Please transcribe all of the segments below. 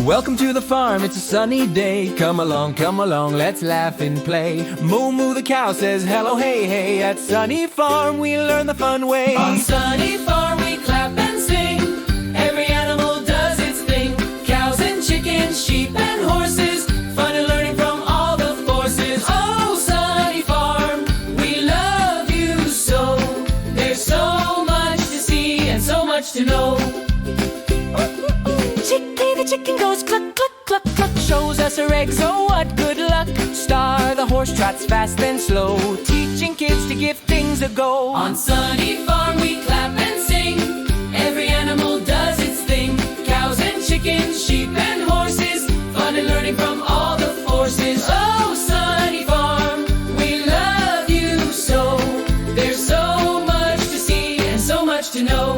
Welcome to the farm, it's a sunny day. Come along, let's laugh and play. Moo Moo the cow says hello, hey, hey. At Sunny Farm we learn the fun way. On Sunny Farm we clap and sing. Every animal does its thing. Cows and chickens, sheep and horses. Fun and learning from all the forces. Oh, Sunny Farm, we love you so. There's so much to see and so much to know. Chicky the chicken goes cluck, cluck, cluck, cluck. Shows us her eggs, oh what good luck. Star the horse trots fast and slow, teaching kids to give things a go. On Sunny Farm we clap and sing. Every animal does its thing. Cows and chickens, sheep and horses. Fun and learning from all the forces. Oh, Sunny Farm, we love you so. There's so much to see and so much to know.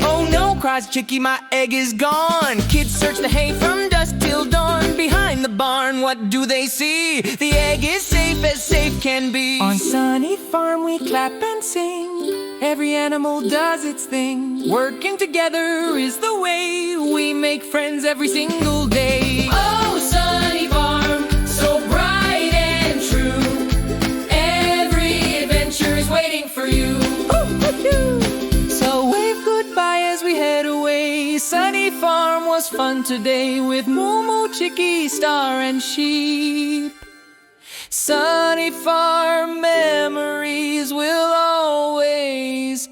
Oh no, cries Chicky, my egg is gone. Kids search the hay from dusk till dawn. Behind the barn, what do they see? The egg is safe as safe can be. On Sunny Farm we clap and sing. Every animal does its thing. Working together is the way. We make friends every single day. Oh, Sunny Farm, so bright and true. Every adventure is waiting for you. So wave goodbye as we head away. Sunny Farm was fun today with Moo Moo, Chicky, Star, and sheep. Sunny Farm memories will always